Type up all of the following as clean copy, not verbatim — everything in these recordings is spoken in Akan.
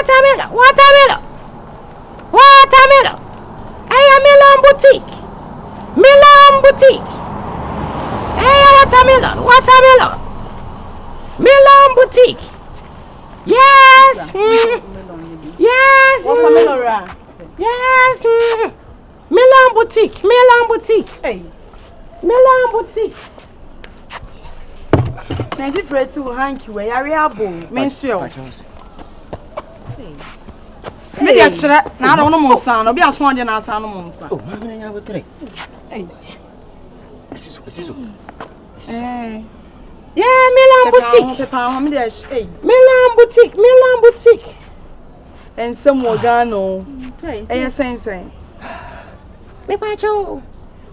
Watermelon. Hey, Melon Boutique. Hey, watermelon. Melon Boutique. Yes. Yes. Watermelon. Yes. Melon Boutique. Hey. Melon Boutique. Na if you to hanky we are abo. Mensuo. Me dey chere na ada wono monsa no bi aso ade na asa no monsa. Oh, mama nya botre. Hey. Esiso. Yeah, Melon Boutique. Hey. Melon Boutique. And some organo. Eh, sense. Me pacho.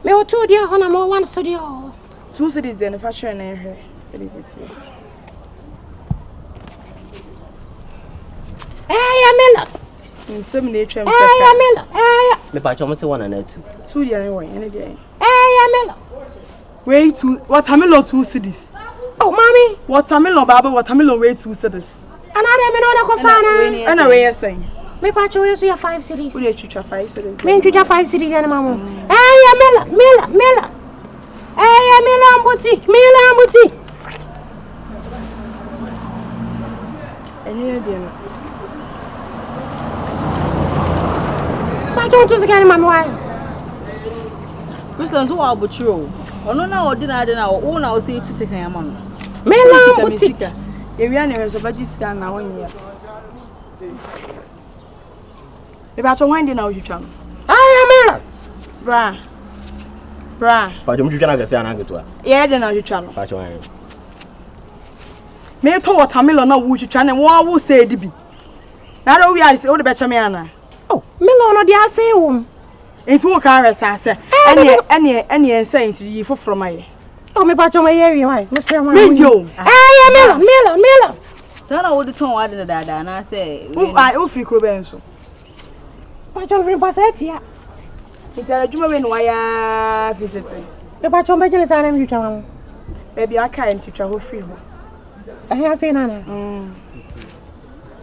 Me o 2 dia hona mo 1 studio. 2 cities then the fashion and her. It is it. Hey, Melon. In some nature, Hey, Melon. Hey. Me pacho mo say 1 and 2. 2 dia anyway, any day. Hey, Melon. Way 2 watermelon 2 cities. Oh, mommy. Watermelon baba watermelon way 2 cities. Another me no na ko fana. And away you saying. Me pacho yesu ya 5 cities. We dey chucha 5 cities. Me chucha 5 cities ya mama. Hey, Melon. Hey, Melon Boutique. Any day. Pacho to again mama why? Christians who are butchero. Ono na ordinary na o na o say 2 seconds am no. Melon Boutique. Ewi na so baji scan na won ya. E ba cho wan dey na o twitwa no. Hey, Melon. Bra. Pacho mo twitwa na gase ana ngeto a. Ye dey na twitwa no. Pacho wan. Me to watermelon na wo twitwa na wo say di bi. Na ro wi ari say o de be che me ana. Oh, Melon no dey ase wom. Enti wo kan resa ase. Ene ensa enti yi foforo maye. Oh, me pacho my area why? Me say my. Medio. Hey, Melon. So na wo de ton wa de dada na say. Wo free kro ben so. Pacho free passet ya. Enti adwuma we no waya fitete. Me pacho be jele sa na mi twitwa mama. Baby aka enti twa ho free ho. I say nana.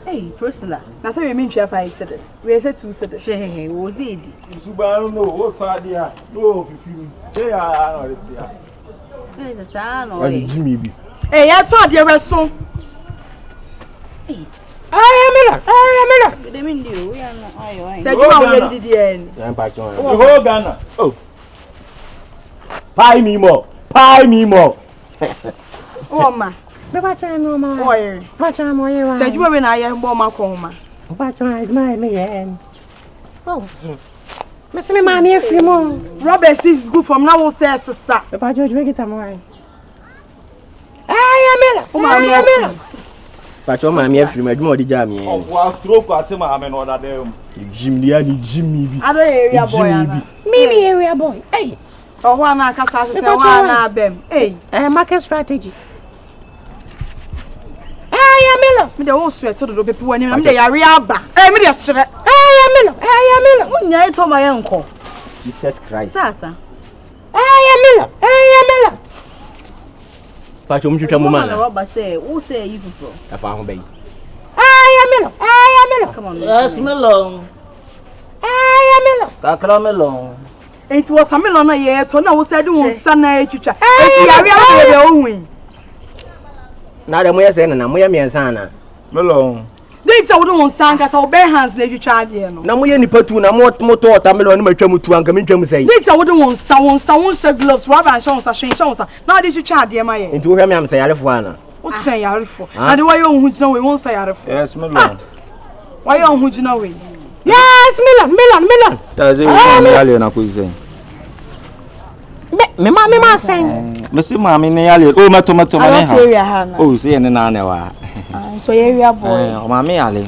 Hey, Priscilla. Na say we mean 5 cities. We say 2 cities. Hey, wo say di. Subaru no, wo fa dia. No fifi. Say ya na re dia. Hey, sa no. Why Jimmy bi? Eh, ya to ade we so. Hey, Melon. de min di o ya na ayo. Say juma wo didi en. Yan pacho. The whole Ghana. Oh. Pay me more. O ma. Me pacho no ma. Oye. Pacho mo ye wa. Say juma we na ye mbo ma ko ma. Pacho my me yen. Oh. Me se me mami e free mo. Robert is good from now say sesa. Me pacho we get am why. Hey, Melon. Pacho mami e free me adwuma odi ja me yen. Oh, wa stroke ati ma ame no da dem. Jimmy bi. Ado area boy ana. Me area boy. Hey. Oh wa na kasa se wa na abem. Hey. Market strategy. Hey, Melon. Me dey wo sweat do pepe wani me dey yare aba. Me dey kire. Hey, Melon. Munya to ma yenko. Jesus Christ. Sasa. Hey, Melon. Pacho mo twitwa mo ma na. Roba say, who say you people? Afa ho bayi. Hey, Melon. Come on. Yes, melon. Hey, Melon. Kakra melon. Enti watermelon na ye to na wo say di won sa na etwitwa. Enti yare aba dey ohun. Na da mo ye se na mo ye miensa na. Melon. Dey say wo do won sa nka sa wo bare hands na etwitwa ade no. Na mo ye nipa tu na mo to watermelon na matwa mu tu anka mentwa sei. Dey say wo do won sa gloves rubber and show sa. Na ade etwitwa ade ma ye. Enti wo hwe me am say yare fo ana. Wo say yare fo. Na de wa ye ohun gina we won say yare fo. Yes, melon. Wa ye ohun gina we. Yes, Melon. Taze wo yale na ko isen. Me ma sen. Me si ma me ne yale. Oh, mato ma ne ha. Oh, say ne na ne wa. So area boy. O ma me yale.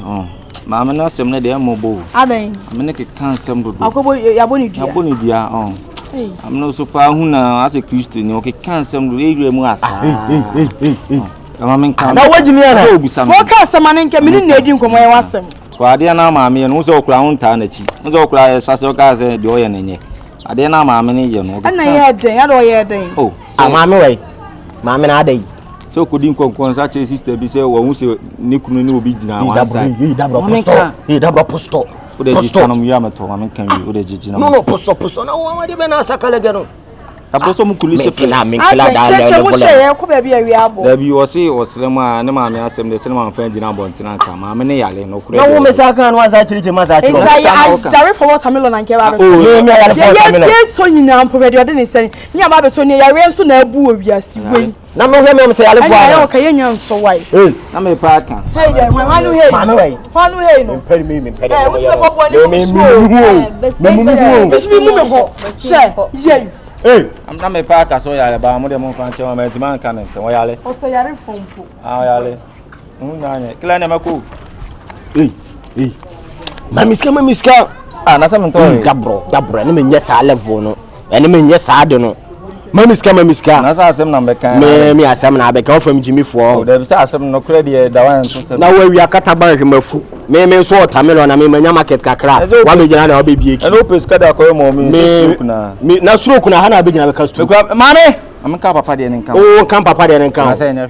Ma me na sem ne de mo bo. Adan. Me ne ke kan sem do. Akobo yaboni dia. Yaboni dia Hey. I'm no so far hu na as a Christian o ke kan sem do area mu asa. Ma me kan. Na wajimi ana. Wo ka asema ne nke me ne edi nkomo ye wasem. Kwa ade na ma me no so okura ho nta na chi. No so okura sase o ka se de o ye nenye. Ade na ma me ne ye no. Ana ye den, ade o ye den. Oh, Mama we. Mama na adai. So kodi nkonkon sa che sister bi say wo hu say ne kunu ne obi gina wan side. He dabra posto. O de jina no ya meto ma men kan wi o de jina. No posto na wo de be na sakale ge no. Aposo mu kulise pe. Min kila da le mo share ko be bia wi abo. Da bi wo say wo sele ma ne ma me asem de sele ma fan gina bontina nka ma me ne yale no kure. Na wo me saka no asa chiriche ma sa chiro. I sorry for watermelon and kebab. Oh, me yale for watermelon. Ye so nyina ampo be de ne sen. Ni ama be so ne yare nso na abu owiase we. Na me hwe me say yale for. Ayo ka ye nya nso wai. Na me pa kan. Hey there, wanu hey. Wanu hey no. Me pedi. Eh, what's the pop one? Me me me ho. Share. Ye. Hey, na me pa ka so yale ba mo de mo fan che ma me ti man kan nka wo yale. O so yare fompo. Ah yale. Nyanye. Kila ne mako. Hey. Mamiska. Ah na se me to. Dabro. Ne me nye sa level no. Ne me nye sa de no. Mamiska. Na sa asem na be kan. Me asem na be kan fam Jimmy fo. O de sa asem no kure de da wan to se. Na wa wi akata ban hwemafu. Me so watermelon na me manya market kakra. Wa me gina na wa be bieki. E no peska da ko mo me stroke na. Me na stroke na ha na be gina be ka stroke. Mame, am ka papa de nka. Oh, kan papa de nka. Na say na